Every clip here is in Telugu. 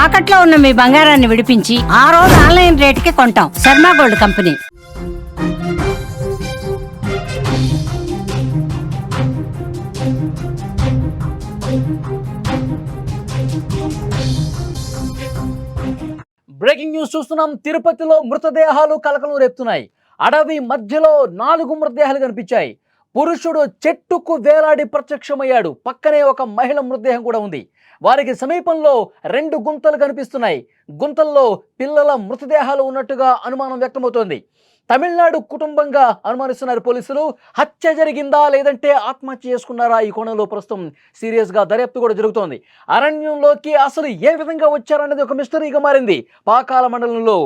తాకట్లో ఉన్న మీ బంగారాన్ని విడిపించి ఆ రోజు ఆన్లైన్ రేటుకి కొంటాం. Sharma gold company. Breaking news చూస్తున్నాం. తిరుపతిలో మృతదేహాలు కలకలం రేపుతున్నాయి. అడవి మధ్యలో 4 మృతదేహాలు కనిపించాయి. పురుషుడు చెట్టుకు వేలాడి ప్రత్యక్షమయ్యాడు. పక్కనే ఒక మహిళ మృతదేహం కూడా ఉంది. వారికి సమీపంలో 2 గుంతలు కనిపిస్తున్నాయి. గుంతల్లో పిల్లల మృతదేహాలు ఉన్నట్టుగా అనుమానం వ్యక్తమవుతోంది. తమిళనాడు కుటుంబంగా అనుమానిస్తున్నారు పోలీసులు. హత్య జరిగిందా లేదంటే ఆత్మహత్య చేసుకున్నారా? ఈ కోణంలో ప్రస్తుతం సీరియస్గా దర్యాప్తు కూడా జరుగుతోంది. అరణ్యంలోకి అసలు ఏ విధంగా వచ్చారనేది ఒక మిస్టరీగా మారింది. పాకాల మండలంలో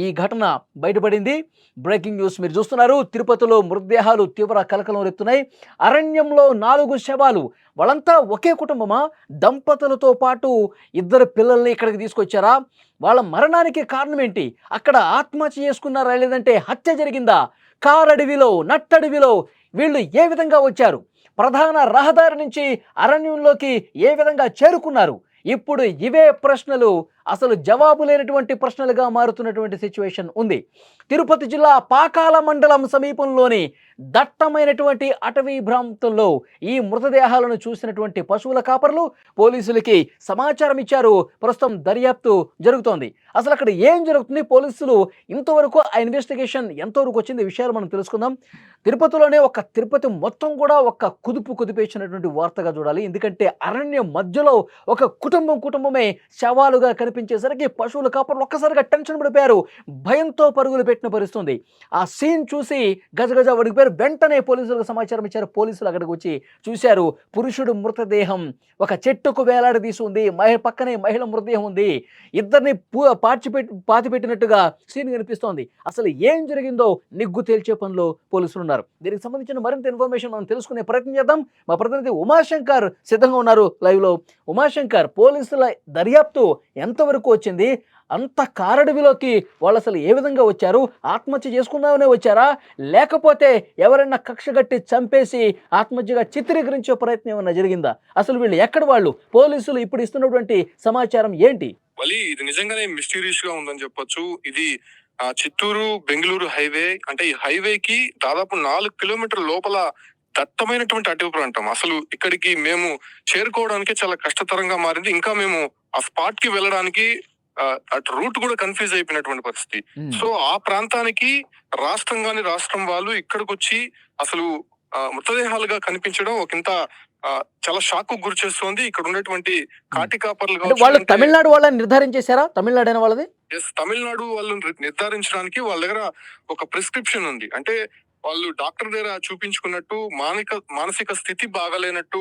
ఈ ఘటన బయటపడింది. బ్రేకింగ్ న్యూస్ మీరు చూస్తున్నారు. తిరుపతిలో మృతదేహాలు తీవ్ర కలకలం రేపుతున్నాయి. అరణ్యంలో 4 శవాలు. వాళ్ళంతా ఒకే కుటుంబమా? దంపతులతో పాటు 2 పిల్లల్ని ఇక్కడికి తీసుకొచ్చారా? వాళ్ళ మరణానికి కారణం ఏంటి? అక్కడ ఆత్మహత్య చేసుకున్నారా లేదంటే హత్య జరిగిందా? కారడవిలో, నట్టడవిలో వీళ్ళు ఏ విధంగా వచ్చారు? ప్రధాన రహదారి నుంచి అరణ్యంలోకి ఏ విధంగా చేరుకున్నారు? ఇప్పుడు ఇవే ప్రశ్నలు అసలు జవాబు లేనటువంటి ప్రశ్నలుగా మారుతున్నటువంటి సిచ్యువేషన్ ఉంది. తిరుపతి జిల్లా పాకాల మండలం సమీపంలోని దట్టమైనటువంటి అటవీ ప్రాంతంలో ఈ మృతదేహాలను చూసినటువంటి పశువుల కాపరులు పోలీసులకి సమాచారం ఇచ్చారు. ప్రస్తుతం దర్యాప్తు జరుగుతోంది. అసలు అక్కడ ఏం జరుగుతుంది? పోలీసులు ఇంతవరకు ఆ ఇన్వెస్టిగేషన్ ఎంతవరకు వచ్చింది? విషయాలు మనం తెలుసుకుందాం. తిరుపతిలోనే తిరుపతి మొత్తం కూడా కుదిపేసినటువంటి వార్తగా చూడాలి. ఎందుకంటే అరణ్యం మధ్యలో ఒక కుటుంబమే శవాలుగా కనిపించేసరికి పశువుల కాపరులు ఒక్కసారిగా టెన్షన్ పడిపోయారు. భయంతో పరుగులు పెట్టిన పరిస్థితుంది. ఆ సీన్ చూసి గజగజ వణికిపోయారు. వెంటనే పోలీసులకు సమాచారం ఇచ్చారు. పోలీసులు అక్కడికి వచ్చి చూశారు. పురుషుడు మృతదేహం ఒక చెట్టుకు వేలాడదీసి ఉంది. పక్కనే మహిళ మృతదేహం ఉంది. ఇద్దరిని పాతిపెట్టినట్టుగా సీన్ కనిపిస్తోంది. అసలు ఏం జరిగిందో నిగ్గు తేల్చే పనిలో పోలీసులు ఉన్నారు. దీనికి సంబంధించిన మరింత ఇన్ఫర్మేషన్ మనం తెలుసుకునే ప్రయత్నం చేద్దాం. మా ప్రతినిధి ఉమాశంకర్ సిద్ధంగా ఉన్నారు లైవ్ లో. ఉమాశంకర్, పోలీసుల దర్యాప్తు ఎంతవరకు వచ్చింది? అంత కారడవిలోకి వాళ్ళు అసలు ఏ విధంగా వచ్చారు? ఆత్మహత్య చేసుకుందామనే వచ్చారా లేకపోతే ఎవరైనా కక్షగట్టి చంపేసి ఆత్మహత్యగా చిత్రీకరించే ప్రయత్నం ఏమన్నా జరిగిందా? అసలు వీళ్ళు ఎక్కడ వాళ్ళు? పోలీసులు ఇప్పుడు ఇస్తున్నటువంటి సమాచారం ఏంటి? ఇది నిజంగానే మిస్టీరియస్ గా ఉందని చెప్పొచ్చు. ఇది చిత్తూరు బెంగళూరు హైవే. అంటే ఈ హైవేకి దాదాపు 4 కిలోమీటర్ల లోపల దట్టమైనటువంటి అటవీ ప్రాంతం. అసలు ఇక్కడికి మేము చేరుకోవడానికి చాలా కష్టతరంగా మారింది. ఇంకా మేము ఆ స్పాట్ కి వెళ్ళడానికి అటు రూట్ కూడా కన్ఫ్యూజ్ అయిపోయినటువంటి పరిస్థితి. సో ఆ ప్రాంతానికి రాష్ట్రం వాళ్ళు ఇక్కడికి వచ్చి అసలు మృతదేహాలుగా కనిపించడం ఒకంత చాలా షాక్ గురి చేస్తోంది. ఇక్కడ ఉన్నటువంటి కాటి కాపర్లు వాళ్ళు తమిళనాడు వాళ్ళని నిర్ధారించేశారా? తమిళనాడు వాళ్ళది? తమిళనాడు వాళ్ళని నిర్ధారించడానికి వాళ్ళ దగ్గర ఒక ప్రిస్క్రిప్షన్ ఉంది. అంటే వాళ్ళు డాక్టర్ దగ్గర చూపించుకున్నట్టు మానసిక స్థితి బాగాలేనట్టు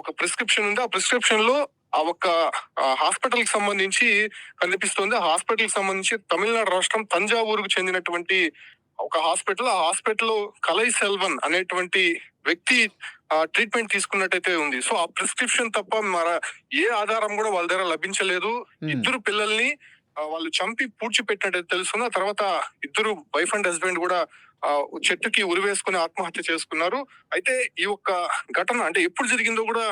ఒక ప్రిస్క్రిప్షన్ ఉంది. ఆ ప్రిస్క్రిప్షన్ లో ఆ ఒక హాస్పిటల్ కి సంబంధించి కనిపిస్తుంది. ఆ హాస్పిటల్ కి సంబంధించి తమిళనాడు రాష్ట్రం తంజావూరుకు చెందినటువంటి ఒక హాస్పిటల్. ఆ హాస్పిటల్ కలై సెల్వన్ అనేటువంటి వ్యక్తి ట్రీట్మెంట్ తీసుకున్నట్టయితే ఉంది. సో ఆ ప్రిస్క్రిప్షన్ తప్ప ఏ ఆధారం కూడా వాళ్ళ దగ్గర లభించలేదు. 2 పిల్లల్ని వాళ్ళు చంపి పూడ్చిపెట్టినట్టు తెలుస్తుంది. ఆ తర్వాత 2 వైఫ్ అండ్ హస్బెండ్ కూడా చెట్టుకి ఉరివేసుకుని ఆత్మహత్య చేసుకున్నారు. అయితే ఈ ఒక్క ఘటన అంటే ఎప్పుడు జరిగిందో కూడా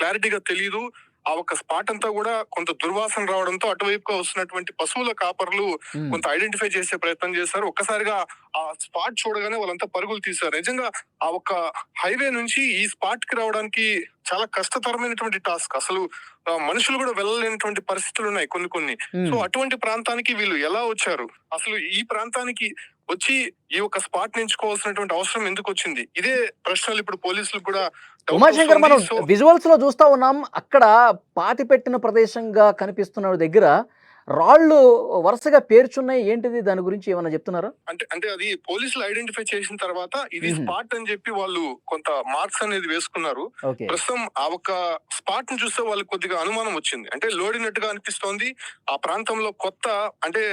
క్లారిటీగా తెలియదు. ఆ ఒక్క స్పాట్ అంతా కూడా కొంత దుర్వాసన రావడంతో అటువైపుగా వస్తున్నటువంటి పశువుల కాపర్లు కొంత ఐడెంటిఫై చేసే ప్రయత్నం చేశారు. ఒక్కసారిగా ఆ స్పాట్ చూడగానే వాళ్ళంతా పరుగులు తీశారు. నిజంగా ఆ ఒక్క హైవే నుంచి ఈ స్పాట్ కి రావడానికి చాలా కష్టతరమైనటువంటి టాస్క్. అసలు మనుషులు కూడా వెళ్ళలేనటువంటి పరిస్థితులు ఉన్నాయి కొన్ని. సో అటువంటి ప్రాంతానికి వీళ్ళు ఎలా వచ్చారు? అసలు ఈ ప్రాంతానికి వచ్చి ఈ ఒక స్పాట్ ఎంచుకోవాల్సినటువంటి అవసరం ఎందుకు వచ్చింది? ఇదే ప్రశ్నలు ఇప్పుడు పోలీసులకు కూడా. ఉమాశంకర్, మనం విజువల్స్ లో చూస్తా ఉన్నాం. అక్కడ పాతి పెట్టిన ప్రదేశంగా కనిపిస్తున్న దగ్గర రాళ్ళు వరుసగా పేర్చున్నాయి. ఏంటిది? దాని గురించి ఏమైనా చెప్తున్నారా? అంటే అది పోలీసులు ఐడెంటిఫై చేసిన తర్వాత ఇది స్పాట్ అని చెప్పి వాళ్ళు కొంత మార్క్స్ అనేది వేసుకున్నారు. ప్రస్తుతం ఆ ఒక స్పాట్ ను చూస్తే వాళ్ళకి కొద్దిగా అనుమానం వచ్చింది. అంటే లోడినట్టుగా అనిపిస్తోంది. ఆ ప్రాంతంలో కొత్త అంటే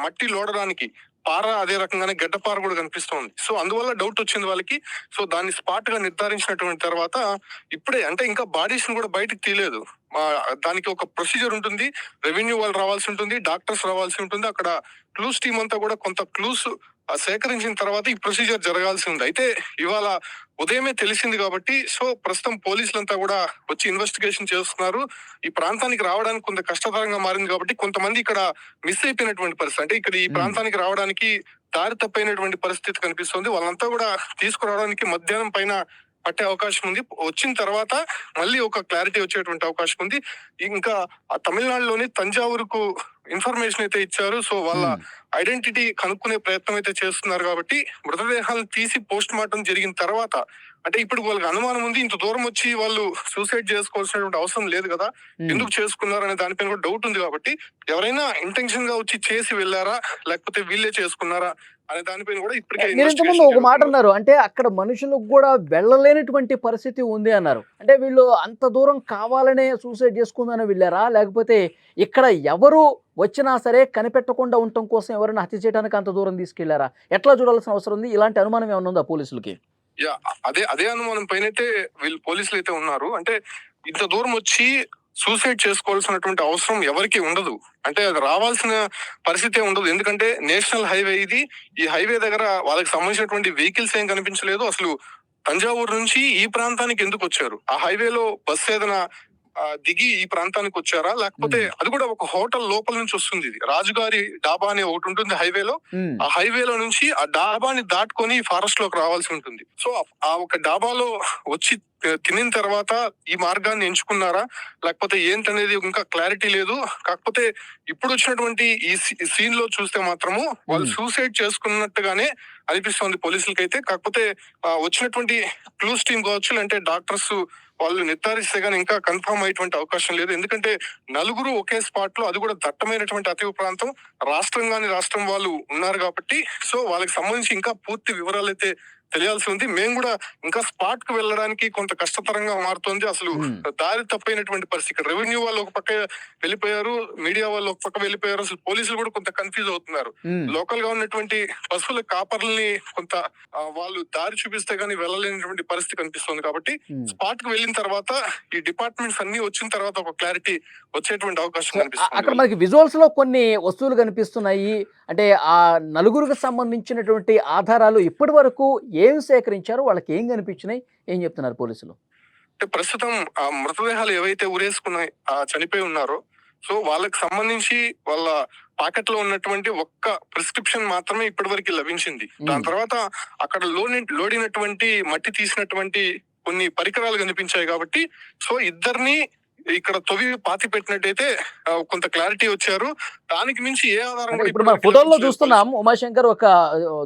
మట్టి లోడడానికి పార, అదే రకంగానే గడ్డపార కూడా కనిపిస్తోంది. సో అందువల్ల డౌట్ వచ్చింది వాళ్ళకి. సో దాన్ని స్పాట్ గా నిర్ధారించినటువంటి తర్వాత ఇప్పుడే అంటే ఇంకా బాడీస్ ను కూడా బయటకు తీయలేదు. దానికి ఒక ప్రొసీజర్ ఉంటుంది. రెవెన్యూ వాళ్ళు రావాల్సి ఉంటుంది, డాక్టర్స్ రావాల్సి ఉంటుంది. అక్కడ క్లూస్ టీమ్ అంతా కూడా కొంత క్లూస్ సేకరించిన తర్వాత ఈ ప్రొసీజర్ జరగాల్సి ఉంది. అయితే ఇవాళ ఉదయమే తెలిసింది కాబట్టి సో ప్రస్తుతం పోలీసులంతా కూడా వచ్చి ఇన్వెస్టిగేషన్ చేస్తున్నారు. ఈ ప్రాంతానికి రావడానికి కొంత కష్టతరంగా మారింది కాబట్టి కొంతమంది ఇక్కడ మిస్ అయిపోయినటువంటి పరిస్థితి, అంటే ఇక్కడ ఈ ప్రాంతానికి రావడానికి దారి తప్పైనటువంటి పరిస్థితి కనిపిస్తుంది. వాళ్ళంతా కూడా తీసుకురావడానికి మధ్యాహ్నం పైన పట్టే అవకాశం ఉంది. వచ్చిన తర్వాత మళ్ళీ ఒక క్లారిటీ వచ్చేటువంటి అవకాశం ఉంది. ఇంకా ఆ తమిళనాడులోని తంజావూరుకు ఇన్ఫర్మేషన్ అయితే ఇచ్చారు. సో వాళ్ళ ఐడెంటిటీ కనుక్కునే ప్రయత్నం అయితే చేస్తున్నారు కాబట్టి మృతదేహాలను తీసి పోస్ట్ మార్టం జరిగిన తర్వాత, అంటే ఇప్పుడు వాళ్ళకి అనుమానం ఉంది, ఇంత దూరం వచ్చి వాళ్ళు సూసైడ్ చేసుకోవాల్సినటువంటి అవసరం లేదు కదా, ఎందుకు చేసుకున్నారు అనే దానిపైన కూడా డౌట్ ఉంది. కాబట్టి ఎవరైనా ఇంటెన్షన్ గా వచ్చి చేసి వెళ్ళారా లేకపోతే వీళ్ళే చేసుకున్నారా అనే దానిపైన కూడా ఇప్పటికే మీరు ఇంతకుముందు ఒక మాట అన్నారు, అంటే అక్కడ మనుషులకు కూడా వెళ్ళలేనటువంటి పరిస్థితి ఉంది అన్నారు. అంటే వీళ్ళు అంత దూరం కావాలనే సూసైడ్ చేసుకుందని వెళ్ళారా, లేకపోతే ఇక్కడ ఎవరు వచ్చినా సరే కనిపెట్టకుండా ఉండటం కోసం ఎవరైనా హత్య చేయడానికి అంత దూరం తీసుకెళ్లారా? ఎట్లా చూడాల్సిన అవసరం ఉంది? ఇలాంటి అనుమానం ఏమైనా ఉందా పోలీసులకి? యా, అదే అనుమానం పైన అయితే వీళ్ళు పోలీసులు అయితే ఉన్నారు. అంటే ఇంత దూరం వచ్చి సూసైడ్ చేసుకోవాల్సినటువంటి అవసరం ఎవరికి ఉండదు, అంటే అది రావాల్సిన పరిస్థితి ఉండదు. ఎందుకంటే నేషనల్ హైవే ఇది. ఈ హైవే దగ్గర వాళ్ళకి సంబంధించినటువంటి వెహికల్స్ ఏం కనిపించలేదు. అసలు తంజావూరు నుంచి ఈ ప్రాంతానికి ఎందుకు వచ్చారు? ఆ హైవేలో బస్సు ఏదైనా దిగి ఈ ప్రాంతానికి వచ్చారా, లేకపోతే అది కూడా ఒక హోటల్ లోపల నుంచి వస్తుంది. ఇది రాజుగారి డాబా అనే ఒకటి ఉంటుంది హైవేలో. ఆ హైవేలో నుంచి ఆ డాబాని దాటుకొని ఫారెస్ట్ లోకి రావాల్సి ఉంటుంది. సో ఆ ఒక డాబాలో వచ్చి తినిన తర్వాత ఈ మార్గాన్ని ఎంచుకున్నారా లేకపోతే ఏంటనేది ఇంకా క్లారిటీ లేదు. కాకపోతే ఇప్పుడు వచ్చినటువంటి ఈ సీన్ లో చూస్తే మాత్రము వాళ్ళు సూసైడ్ చేసుకున్నట్టుగానే అనిపిస్తోంది పోలీసులకైతే. కాకపోతే వచ్చినటువంటి క్లూస్ టీమ్ కావచ్చు, అంటే డాక్టర్స్ వాళ్ళు నిర్ధారిస్తే గానీ ఇంకా కన్ఫర్మ్ అయ్యేటువంటి అవకాశం లేదు. ఎందుకంటే నలుగురు ఒకే స్పాట్ లో, అది కూడా దట్టమైనటువంటి అటవీ ప్రాంతం, రాష్ట్రం వాళ్ళు ఉన్నారు కాబట్టి సో వాళ్ళకి సంబంధించి ఇంకా పూర్తి వివరాలు అయితే తెలియాల్సి ఉంది. మేము కూడా ఇంకా స్పాట్ కు వెళ్ళడానికి కొంత కష్టతరంగా మారుతోంది. అసలు దారి తప్పైనటువంటి పరిస్థితి. రెవెన్యూ వాళ్ళు ఒక పక్క వెళ్ళిపోయారు, మీడియా వాళ్ళు ఒక పక్క వెళ్ళిపోయారు. అసలు పోలీసులు కూడా కొంత కన్ఫ్యూజ్ అవుతున్నారు. లోకల్ గా ఉన్నటువంటి పశువుల కాపర్లని కొంత వాళ్ళు దారి చూపిస్తే గానీ వెళ్ళలేనటువంటి పరిస్థితి కనిపిస్తుంది. కాబట్టి స్పాట్ కు వెళ్ళిన తర్వాత ఈ డిపార్ట్మెంట్స్ అన్ని వచ్చిన తర్వాత ఒక క్లారిటీ వచ్చేటువంటి అవకాశం కనిపిస్తుంది. అక్కడ మనకి విజువల్స్ లో కొన్ని వస్తువులు కనిపిస్తున్నాయి. అంటే ఆ నలుగురికి సంబంధించినటువంటి ఆధారాలు ఇప్పటి వరకు ఏం సేకరించారు, వాళ్ళకి ఏం కనిపించినాయి, ఏం చెప్తున్నారు పోలీసులు? అంటే ప్రస్తుతం ఆ మృతదేహాలు ఏవైతే ఉరేసుకున్నాయి చనిపోయి ఉన్నారో సో వాళ్ళకి సంబంధించి వాళ్ళ పాకెట్ లో ఉన్నటువంటి ఒక్క ప్రిస్క్రిప్షన్ మాత్రమే ఇప్పటి వరకు లభించింది. దాని తర్వాత అక్కడ లోడినటువంటి మట్టి తీసినటువంటి కొన్ని పరికరాలు కనిపించాయి. కాబట్టి సో ఇద్దరిని ఇక్కడ తొవి పాతి పెట్టినట్టయితే కొంత క్లారిటీ వచ్చారు. దానికి మించి ఏ ఆధారం ఇప్పుడు మన ఫోటోల్లో చూస్తున్నాం, ఉమాశంకర్ ఒక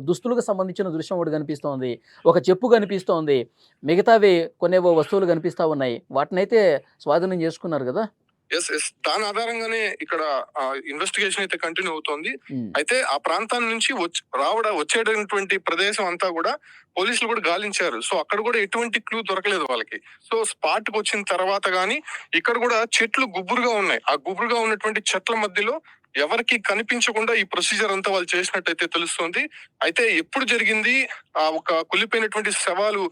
దుస్తులకు సంబంధించిన దృశ్యం ఒకటి కనిపిస్తోంది, ఒక చెప్పు కనిపిస్తోంది, మిగతావి కొన్నేవో వస్తువులు కనిపిస్తా ఉన్నాయి. వాటినైతే స్వాధీనం చేసుకున్నారు కదా? ఎస్ దాని ఆధారంగానే ఇక్కడ ఇన్వెస్టిగేషన్ అయితే కంటిన్యూ అవుతోంది. అయితే ఆ ప్రాంతం నుంచి వచ్చేటటువంటి ప్రదేశం అంతా కూడా పోలీసులు కూడా గాలించారు. సో అక్కడ కూడా ఎటువంటి క్లూ దొరకలేదు వాళ్ళకి. సో స్పాట్ కు వచ్చిన తర్వాత గానీ ఇక్కడ కూడా చెట్లు గుబురుగా ఉన్నాయి. ఆ గుబురుగా ఉన్నటువంటి చెట్ల మధ్యలో ఎవరికి కనిపించకుండా ఈ ప్రొసీజర్ అంతా వాళ్ళు చేసినట్టయితే తెలుస్తుంది. అయితే ఎప్పుడు జరిగింది, ఆ ఒక కుళ్ళిపోయినటువంటి శవాలు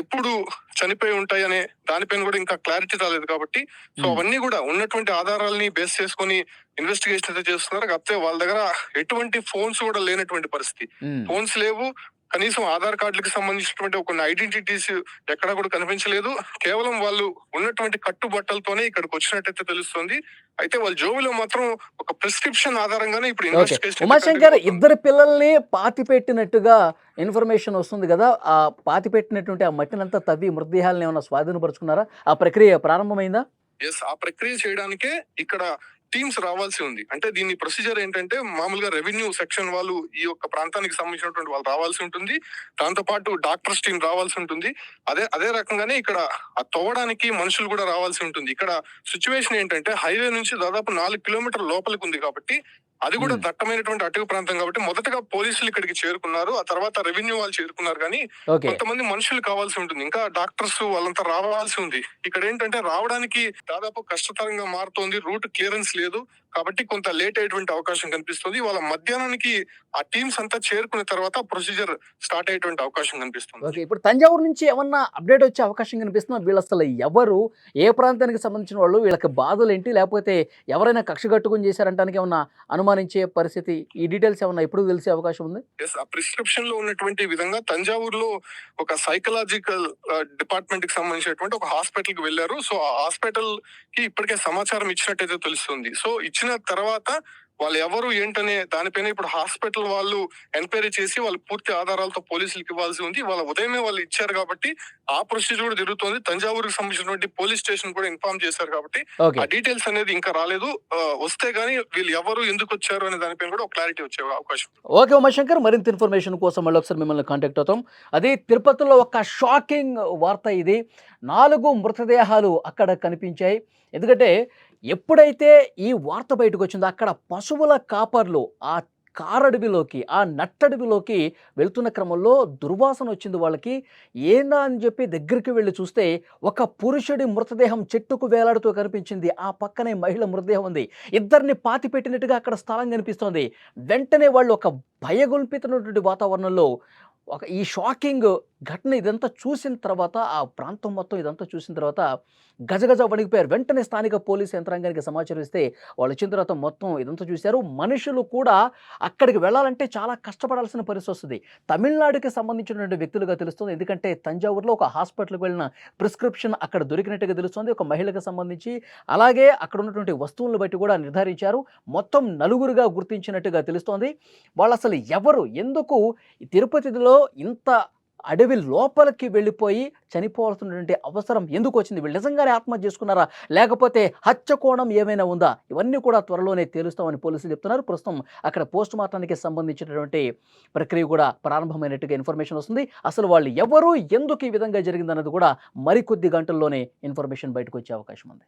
ఎప్పుడు చనిపోయి ఉంటాయి అనే దానిపైన కూడా ఇంకా క్లారిటీ రాలేదు. కాబట్టి సో అవన్నీ కూడా ఉన్నటువంటి ఆధారాలని బేస్ చేసుకొని ఇన్వెస్టిగేషన్ అయితే చేస్తున్నారు. కాకపోతే వాళ్ళ దగ్గర ఎటువంటి ఫోన్స్ కూడా లేనటువంటి పరిస్థితి. ఫోన్స్ లేవు, కనీసం ఆధార్ కార్డులకు సంబంధించినటువంటి కొన్ని ఐడెంటిటీస్ ఎక్కడా కూడా కనిపించలేదు. కేవలం వాళ్ళు ఉన్నటువంటి కట్టుబట్టలతోనే ఇక్కడికి వచ్చినట్టయితే తెలుస్తుంది. అయితే వాళ్ళ జోబులో మాత్రం ఒక ప్రిస్క్రిప్షన్ ఆధారంగానే ఇప్పుడు ఇన్వెస్టిగేషన్. ఉమాశంకర్, ఇద్దరు పిల్లల్ని పాతి పెట్టినట్టుగా ఇన్ఫర్మేషన్ వస్తుంది కదా, ఆ పాతి పెట్టినటువంటి ఆ మట్టినంతా తవ్వి మృతదేహాలను ఏమైనా స్వాధీనపరుచుకున్నారా? ఆ ప్రక్రియ ప్రారంభమైందా? ఎస్, ఆ ప్రక్రియ చేయడానికే ఇక్కడ టీమ్స్ రావాల్సి ఉంది. అంటే దీని ప్రొసీజర్ ఏంటంటే మామూలుగా రెవెన్యూ సెక్షన్ వాళ్ళు ఈ యొక్క ప్రాంతానికి సంబంధించినటువంటి వాళ్ళు రావాల్సి ఉంటుంది. దాంతో పాటు డాక్టర్స్ టీం రావాల్సి ఉంటుంది. అదే రకంగానే ఇక్కడ ఆ తవ్వడానికి మనుషులు కూడా రావాల్సి ఉంటుంది. ఇక్కడ సిచ్యువేషన్ ఏంటంటే హైవే నుంచి దాదాపు 4 కిలోమీటర్ల లోపలికి ఉంది కాబట్టి అది కూడా దట్టమైనటువంటి అటవీ ప్రాంతం కాబట్టి మొదటగా పోలీసులు ఇక్కడికి చేరుకున్నారు, ఆ తర్వాత రెవెన్యూ వాళ్ళు చేరుకున్నారు. కానీ కొంతమంది మనుషులు కావాల్సి ఉంటుంది, ఇంకా డాక్టర్స్ వాళ్ళంతా రావాల్సి ఉంది. ఇక్కడ ఏంటంటే రావడానికి దాదాపు కష్టతరంగా మారుతోంది. రూట్ క్లియరెన్స్ లేదు. కాబట్టి కొంత లేట్ అయ్యేటువంటి అవకాశం కనిపిస్తుంది. వాళ్ళ మధ్యాహ్నానికి ఆ టీమ్స్ అంతా చేరుకున్న తర్వాత ప్రొసీజర్ స్టార్ట్ అయ్యేటువంటి అవకాశం కనిపిస్తుంది. ఓకే, ఇప్పుడు తంజావూరు నుంచి ఏమన్నా అప్డేట్ వచ్చే అవకాశం కనిపిస్తుందా? వీళ్ళు అసలు ఎవరు, ఏ ప్రాంతానికి సంబంధించిన వాళ్ళు, వీళ్ళకి బాధలు ఏంటి, లేకపోతే ఎవరైనా కక్ష కట్టుకుని చేశారంటానికి ఏమన్నా అనుమానించే పరిస్థితి, ఈ డీటెయిల్స్ ఏమన్నా ఎప్పుడు తెలిసే అవకాశం ఉంది? ఆ ప్రిస్క్రిప్షన్ లో ఉన్నటువంటి విధంగా తంజావూరులో ఒక సైకలాజికల్ డిపార్ట్మెంట్ కి సంబంధించినటువంటి ఒక హాస్పిటల్ కి వెళ్లారు. సో ఆ హాస్పిటల్ కి ఇప్పటికే సమాచారం ఇచ్చినట్టయితే తెలుస్తుంది. సో ఇచ్చిన తర్వాత వాళ్ళు ఎవరు ఏంటనే దానిపైన ఇప్పుడు హాస్పిటల్ వాళ్ళు ఎంక్వైరీ చేసి వాళ్ళు పూర్తి ఆధారాలతో పోలీసులకు ఇవ్వాల్సి ఉంది. వాళ్ళ ఉదయమే వాళ్ళు ఇచ్చారు కాబట్టి ఆ ప్రొసీజర్ కూడా జరుగుతుంది. తంజావూరుకి సంబంధించినటువంటి పోలీస్ స్టేషన్ కూడా ఇన్ఫార్మ్ చేశారు కాబట్టి ఓకే, ఆ డీటెయిల్స్ అనేది ఇంకా రాలేదు. వస్తే గానీ వీళ్ళు ఎవరు ఎందుకు వచ్చారు అనే దానిపైన కూడా ఒక క్లారిటీ వచ్చే అవకాశం. ఓకే ఉమాశంకర్, మరింత ఇన్ఫర్మేషన్ కోసం మళ్ళీ ఒకసారి మిమ్మల్ని కాంటాక్ట్ అవుతాం. అది తిరుపతిలో ఒక షాకింగ్ వార్త ఇది. 4 మృతదేహాలు అక్కడ కనిపించాయి. ఎందుకంటే ఎప్పుడైతే ఈ వార్త బయటకు వచ్చిందో అక్కడ పశువుల కాపర్లు ఆ కారడవిలోకి, ఆ నట్టడవిలోకి వెళ్తున్న క్రమంలో దుర్వాసన వచ్చింది వాళ్ళకి. ఏందా అని చెప్పి దగ్గరికి వెళ్ళి చూస్తే ఒక పురుషుడి మృతదేహం చెట్టుకు వేలాడుతూ కనిపించింది. ఆ పక్కనే మహిళ మృతదేహం ఉంది. ఇద్దరిని పాతి పెట్టినట్టుగా అక్కడ స్థలం కనిపిస్తోంది. వెంటనే వాళ్ళు ఒక భయగొల్పితున్నటువంటి వాతావరణంలో ఈ షాకింగ్ ఘటన ఇదంతా చూసిన తర్వాత, ఆ ప్రాంతం మొత్తం ఇదంతా చూసిన తర్వాత గజగజ వణికిపోయారు. వెంటనే స్థానిక పోలీసు యంత్రాంగానికి సమాచారం ఇస్తే వాళ్ళు వచ్చిన తర్వాత మొత్తం ఇదంతా చూశారు. మనుషులు కూడా అక్కడికి వెళ్ళాలంటే చాలా కష్టపడాల్సిన పరిస్థితి వస్తుంది. తమిళనాడుకి సంబంధించినటువంటి వ్యక్తులుగా తెలుస్తుంది. ఎందుకంటే తంజావూరులో ఒక హాస్పిటల్కి వెళ్ళిన ప్రిస్క్రిప్షన్ అక్కడ దొరికినట్టుగా తెలుస్తుంది, ఒక మహిళకు సంబంధించి. అలాగే అక్కడ ఉన్నటువంటి వస్తువులను బట్టి కూడా నిర్ధారించారు. మొత్తం 4గురుగా గుర్తించినట్టుగా తెలుస్తోంది. వాళ్ళు అసలు ఎవరు, ఎందుకు తిరుపతిలో ఇంత అడవి లోపలికి వెళ్ళిపోయి చనిపోవాల్సినటువంటి అవసరం ఎందుకు వచ్చింది? వీళ్ళు నిజంగానే ఆత్మహత్య చేసుకున్నారా, లేకపోతే హత్య కోణం ఏమైనా ఉందా? ఇవన్నీ కూడా త్వరలోనే తేలుస్తామని పోలీసులు చెప్తున్నారు. ప్రస్తుతం అక్కడ పోస్ట్ మార్టానికి సంబంధించినటువంటి ప్రక్రియ కూడా ప్రారంభమైనట్టుగా ఇన్ఫర్మేషన్ వస్తుంది. అసలు వాళ్ళు ఎవరు, ఎందుకు ఈ విధంగా జరిగిందన్నది కూడా మరికొద్ది గంటల్లోనే ఇన్ఫర్మేషన్ బయటకు వచ్చే అవకాశం ఉంది.